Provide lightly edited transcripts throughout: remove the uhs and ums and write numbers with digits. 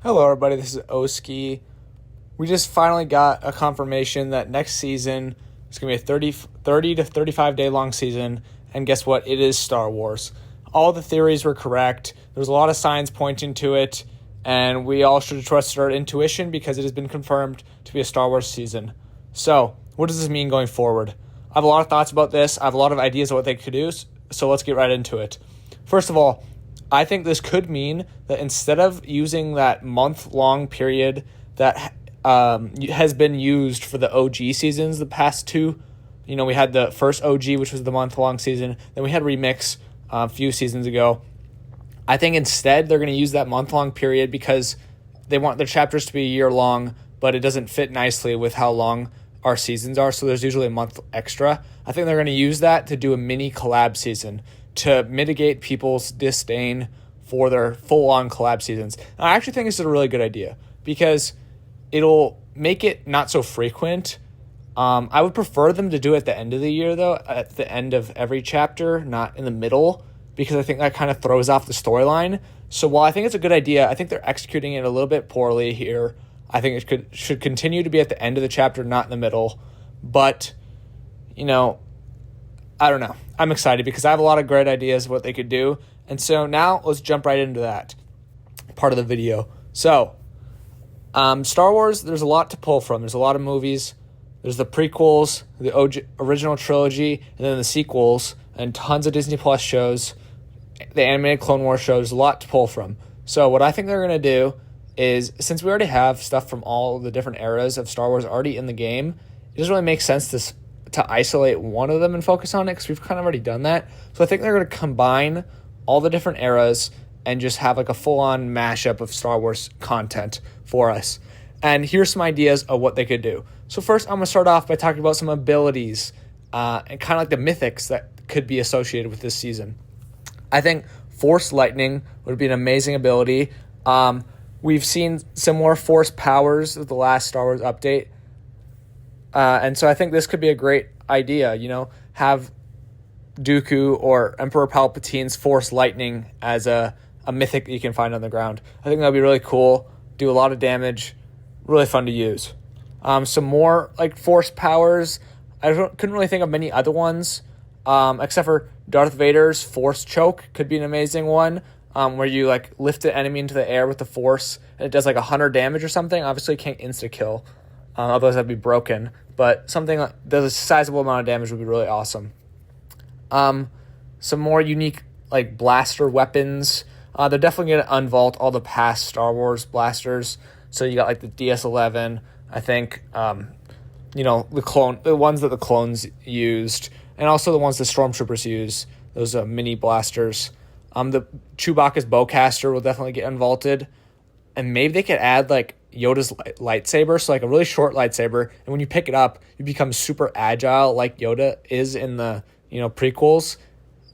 Hello, everybody. This is Oski. We just finally got a confirmation that next season is going to be a 30 to 35 day long season. And guess what? It is Star Wars. All the theories were correct. There's a lot of signs pointing to it. And we all should trust our intuition because it has been confirmed to be a Star Wars season. So, what does this mean going forward? I have a lot of thoughts about this. I have a lot of ideas of what they could do. So let's get right into it. First of all, I think this could mean that instead of using that month-long period that has been used for the OG seasons, the past two, we had the first OG, which was the month-long season. Then we had Remix a few seasons ago. I think instead they're going to use that month-long period because they want their chapters to be a year long, but it doesn't fit nicely with how long our seasons are, so there's usually a month extra. I think they're going to use that to do a mini collab season to mitigate people's disdain for their full-on collab seasons. And I actually think this is a really good idea because it'll make it not so frequent. I would prefer them to do it at the end of the year, though, at the end of every chapter, not in the middle, because I think that kind of throws off the storyline. So while I think it's a good idea, I think they're executing it a little bit poorly here. I think it should continue to be at the end of the chapter, not in the middle. But, I don't know. I'm excited because I have a lot of great ideas of what they could do. And so now let's jump right into that part of the video. So, Star Wars, there's a lot to pull from. There's a lot of movies. There's the prequels, the original trilogy, and then the sequels, and tons of Disney Plus shows, the animated Clone Wars shows. There's a lot to pull from. So what I think they're going to do is, since we already have stuff from all the different eras of Star Wars already in the game, it doesn't really make sense to isolate one of them and focus on it because we've kind of already done that. So I think they're going to combine all the different eras and just have like a full-on mashup of Star Wars content for us. And here's some ideas of what they could do. So first, I'm going to start off by talking about some abilities and kind of like the mythics that could be associated with this season. I think Force Lightning would be an amazing ability. We've seen some more Force powers with the last Star Wars update. And so I think this could be a great idea, have Dooku or Emperor Palpatine's Force Lightning as a mythic that you can find on the ground. I think that would be really cool, do a lot of damage, really fun to use. Some more like Force powers, couldn't really think of many other ones, except for Darth Vader's Force Choke could be an amazing one, where you like lift the enemy into the air with the Force, and it does like 100 damage or something. Obviously, you can't insta-kill, otherwise that'd be broken. But something that does a sizable amount of damage would be really awesome. Some more unique like blaster weapons. They're definitely going to unvault all the past Star Wars blasters. So you got like the DS-11, I think, the ones that the clones used, and also the ones the Stormtroopers use, those mini blasters. The Chewbacca's bowcaster will definitely get unvaulted. And maybe they could add like Yoda's lightsaber, so like a really short lightsaber, and when you pick it up, you become super agile like Yoda is in the prequels.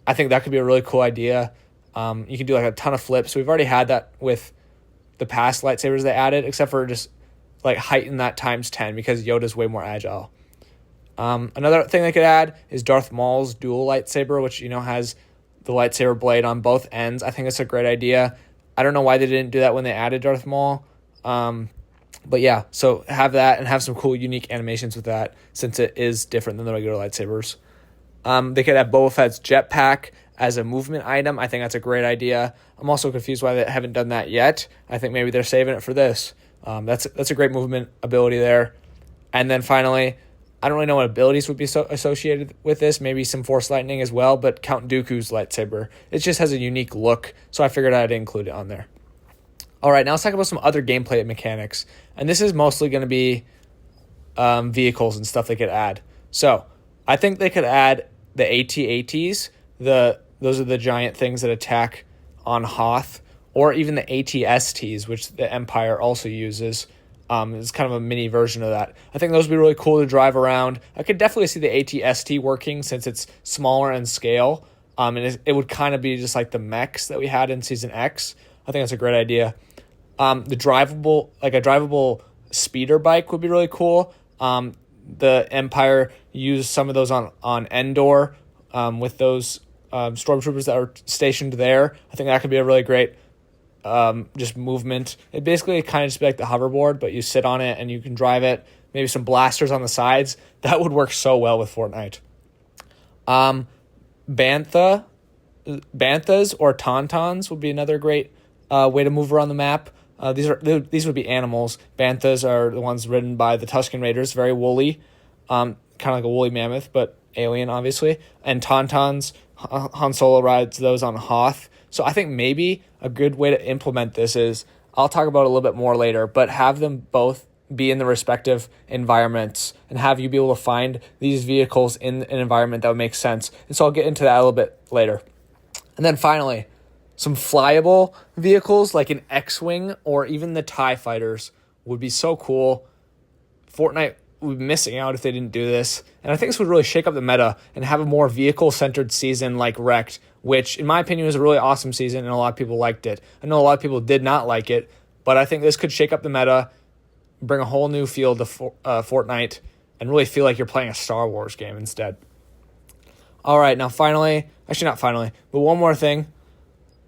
I think that could be a really cool idea. You can do like a ton of flips. We've already had that with the past lightsabers they added, except for just like heighten that times 10 because Yoda's way more agile. Another thing they could add is Darth Maul's dual lightsaber, which has the lightsaber blade on both ends. I think it's a great idea. I don't know why they didn't do that when they added Darth Maul. But yeah, so have that and have some cool, unique animations with that since it is different than the regular lightsabers. They could have Boba Fett's jetpack as a movement item. I think that's a great idea. I'm also confused why they haven't done that yet. I think maybe they're saving it for this. That's a great movement ability there. And then finally, I don't really know what abilities would be associated with this. Maybe some Force Lightning as well, but Count Dooku's lightsaber. It just has a unique look, so I figured I'd include it on there. All right, now let's talk about some other gameplay mechanics. And this is mostly going to be vehicles and stuff they could add. So I think they could add the AT-ATs. Those are the giant things that attack on Hoth, or even the AT-STs, which the Empire also uses. It's kind of a mini version of that. I think those would be really cool to drive around. I could definitely see the AT-ST working since it's smaller in scale. And it would kind of be just like the mechs that we had in Season X. I think that's a great idea. A drivable speeder bike would be really cool. The Empire used some of those on Endor with those stormtroopers that are stationed there. I think that could be a really great just movement. It basically kind of just be like the hoverboard, but you sit on it and you can drive it. Maybe some blasters on the sides. That would work so well with Fortnite. Banthas or Tauntauns would be another great way to move around the map. These would be animals. Banthas are the ones ridden by the Tusken Raiders, very woolly, kind of like a woolly mammoth, but alien, obviously. And Tauntauns, Han Solo rides those on Hoth. So I think maybe a good way to implement this is, I'll talk about it a little bit more later, but have them both be in the respective environments and have you be able to find these vehicles in an environment that would make sense. And so I'll get into that a little bit later. And then finally, some flyable vehicles like an X-Wing or even the TIE fighters would be so cool. Fortnite would be missing out if they didn't do this. And I think this would really shake up the meta and have a more vehicle-centered season like Wrecked, which in my opinion was a really awesome season and a lot of people liked it. I know a lot of people did not like it, but I think this could shake up the meta, bring a whole new feel to Fortnite, and really feel like you're playing a Star Wars game instead. All right, now finally, actually not finally, but one more thing.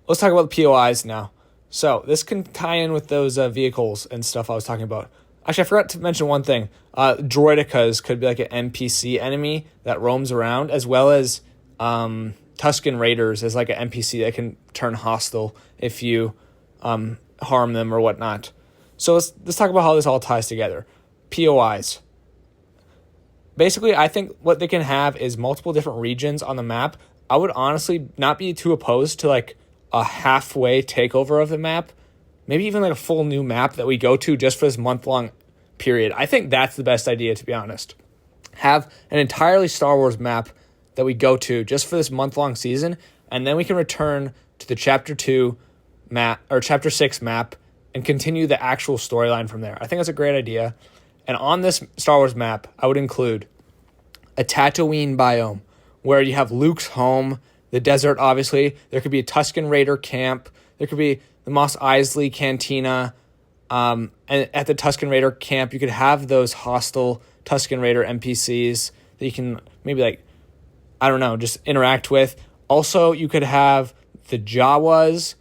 Let's talk about the POIs now. So this can tie in with those vehicles and stuff I was talking about. Actually, I forgot to mention one thing. Droidicas could be like an NPC enemy that roams around, as well as Tusken Raiders as like an NPC that can turn hostile if you harm them or whatnot. So let's talk about how this all ties together. POIs. Basically, I think what they can have is multiple different regions on the map. I would honestly not be too opposed to like a halfway takeover of the map. Maybe even like a full new map that we go to just for this month-long period. I think that's the best idea, to be honest. Have an entirely Star Wars map that we go to just for this month-long season, and then we can return to the Chapter 2 map or Chapter 6 map and continue the actual storyline from there. I think that's a great idea. And on this Star Wars map, I would include a Tatooine biome where you have Luke's home, the desert, obviously. There could be a Tusken Raider camp. There could be the Mos Eisley Cantina. And at the Tusken Raider camp, you could have those hostile Tusken Raider NPCs that you can maybe just interact with. Also, you could have the Jawas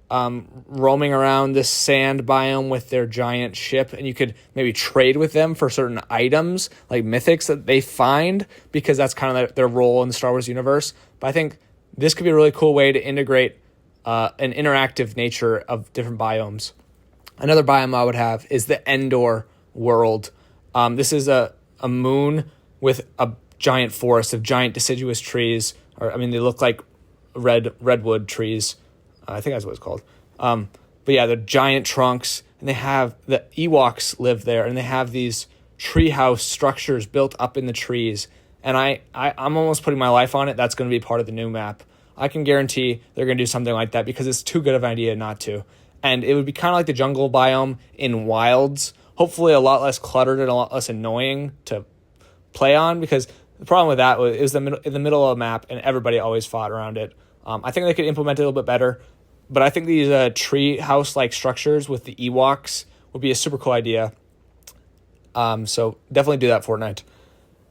roaming around this sand biome with their giant ship, and you could maybe trade with them for certain items like mythics that they find, because that's kind of their role in the Star Wars universe. But I think this could be a really cool way to integrate an interactive nature of different biomes. Another biome I would have is the Endor world. This is a moon with a giant forest of giant deciduous trees, they look like redwood trees. I think that's what it's called. But yeah, they're giant trunks, and they have the Ewoks live there, and they have these treehouse structures built up in the trees. And I'm almost putting my life on it. That's going to be part of the new map. I can guarantee they're going to do something like that because it's too good of an idea not to. And it would be kind of like the jungle biome in Wilds. Hopefully a lot less cluttered and a lot less annoying to play on, because the problem with that was it was in the middle of a map and everybody always fought around it. I think they could implement it a little bit better. But I think these tree house-like structures with the Ewoks would be a super cool idea. So definitely do that, Fortnite.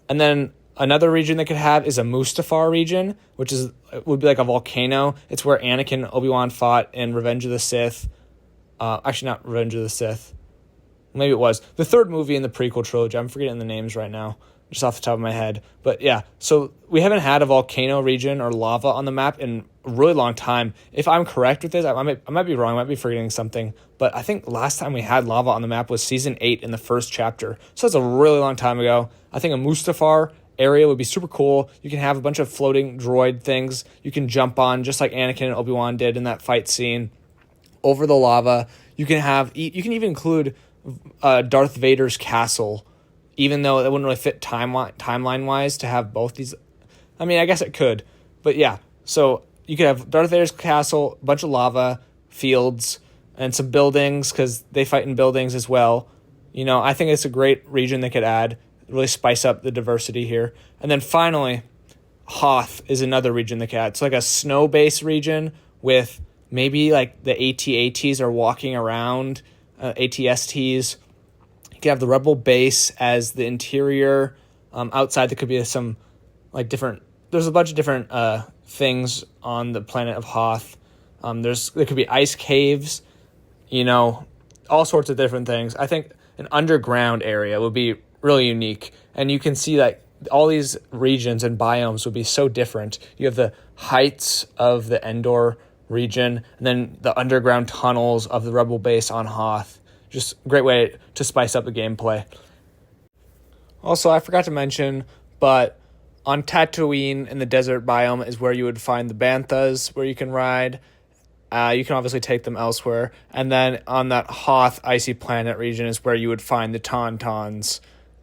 And then another region they could have is a Mustafar region, which would be like a volcano. It's where Anakin and Obi-Wan fought in Revenge of the Sith. Actually, not Revenge of the Sith. Maybe it was. The third movie in the prequel trilogy. I'm forgetting the names right now, just off the top of my head. But yeah, so we haven't had a volcano region or lava on the map in a really long time. If I'm correct with this, I might be wrong. I might be forgetting something. But I think last time we had lava on the map was Season 8 in the first chapter. So that's a really long time ago. I think a Mustafar area would be super cool. You can have a bunch of floating droid things you can jump on, just like Anakin and Obi-Wan did in that fight scene over the lava. You can even include Darth Vader's castle, even though it wouldn't really fit timeline-wise to have both these. I mean, I guess it could. But yeah, so you could have Darth Vader's castle, a bunch of lava, fields, and some buildings, because they fight in buildings as well. I think it's a great region they could add, really spice up the diversity here. And then finally, Hoth is another region they could add. It's like a snow-based region with maybe like the AT-ATs are walking around, ATSTs. You could have the Rebel base as the interior. Outside there could be some like there's a bunch of different things on the planet of Hoth. There could be ice caves all sorts of different things. I think an underground area would be really unique, and you can see that all these regions and biomes would be so different. You have the heights of the Endor region, and then the underground tunnels of the Rebel base on Hoth. Just a great way to spice up the gameplay. Also, I forgot to mention, but on Tatooine in the desert biome is where you would find the Banthas, where you can ride. You can obviously take them elsewhere. And then on that Hoth icy planet region is where you would find the Tauntauns.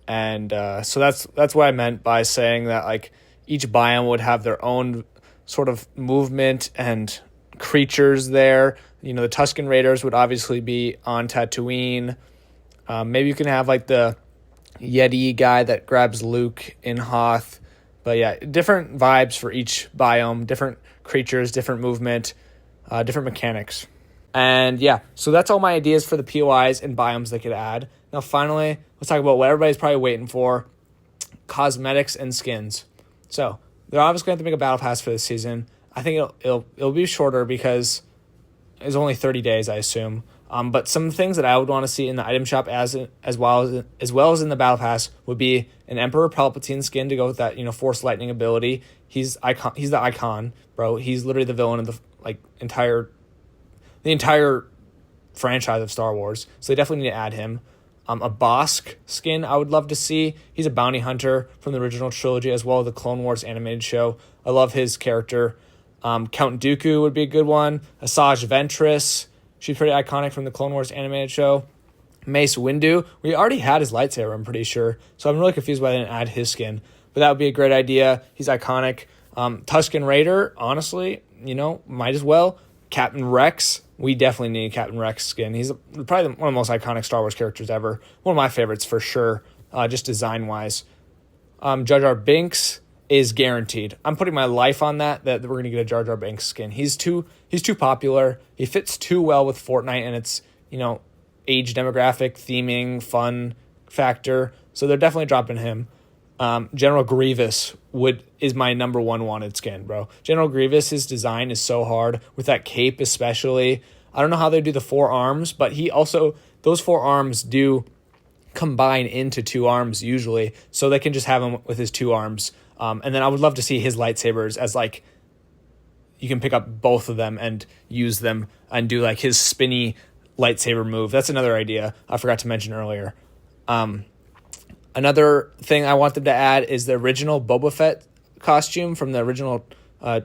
And so that's what I meant by saying that like each biome would have their own sort of movement and creatures there. The Tusken Raiders would obviously be on Tatooine. Maybe you can have like the Yeti guy that grabs Luke in Hoth. But yeah, different vibes for each biome, different creatures, different movement, different mechanics. And yeah, so that's all my ideas for the POIs and biomes they could add. Now finally, let's talk about what everybody's probably waiting for, cosmetics and skins. So they're obviously going to have to make a battle pass for this season. I think it'll be shorter because it's only 30 days, I assume. But some things that I would want to see in the item shop as well as in the battle pass would be an Emperor Palpatine skin to go with that Force Lightning ability. He's the icon, bro. He's literally the villain of the entire franchise of Star Wars. So they definitely need to add him. A Bosk skin I would love to see. He's a bounty hunter from the original trilogy as well as the Clone Wars animated show. I love his character. Count Dooku would be a good one. Asajj Ventress. She's pretty iconic from the Clone Wars animated show. Mace Windu. We already had his lightsaber, I'm pretty sure. So I'm really confused why they didn't add his skin. But that would be a great idea. He's iconic. Tusken Raider, honestly, might as well. Captain Rex. We definitely need a Captain Rex skin. He's probably one of the most iconic Star Wars characters ever. One of my favorites for sure, just design-wise. Jar Jar Binks is guaranteed. I'm putting my life on that we're going to get a Jar Jar Binks skin. He's too popular. He fits too well with Fortnite and its, age demographic, theming, fun factor. So they're definitely dropping him. General Grievous is my number one wanted skin, bro. General Grievous, his design is so hard with that cape especially. I don't know how they do the 4 arms, but those 4 arms do combine into 2 arms usually, so they can just have him with his 2 arms. And then I would love to see his lightsabers as like you can pick up both of them and use them and do like his spinny lightsaber move. That's another idea I forgot to mention earlier. Another thing I want them to add is the original Boba Fett costume from the original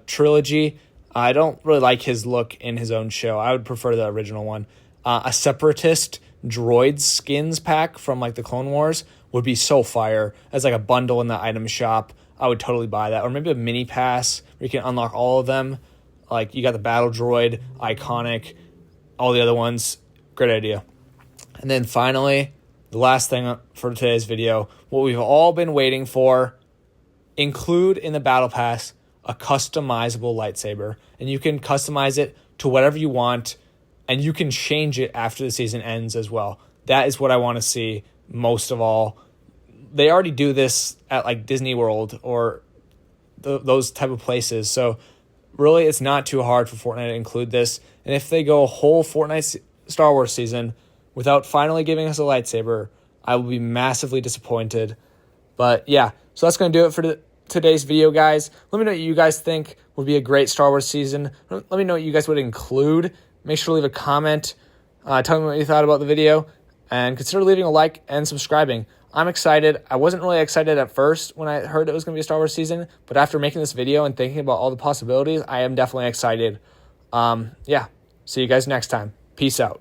trilogy. I don't really like his look in his own show. I would prefer the original one. A Separatist droid skins pack from like the Clone Wars would be so fire as like a bundle in the item shop. I would totally buy that. Or maybe a mini pass where you can unlock all of them. Like you got the battle droid, iconic, all the other ones. Great idea. And then finally, the last thing for today's video, what we've all been waiting for, include in the battle pass a customizable lightsaber. And you can customize it to whatever you want, and you can change it after the season ends as well. That is what I want to see most of all. They already do this at like Disney World or those type of places. So really, it's not too hard for Fortnite to include this. And if they go a whole Fortnite Star Wars season without finally giving us a lightsaber, I will be massively disappointed. But yeah, so that's going to do it for today's video, guys. Let me know what you guys think would be a great Star Wars season. Let me know what you guys would include. Make sure to leave a comment. Tell me what you thought about the video. And consider leaving a like and subscribing. I'm excited. I wasn't really excited at first when I heard it was going to be a Star Wars season. But after making this video and thinking about all the possibilities, I am definitely excited. Yeah, see you guys next time. Peace out.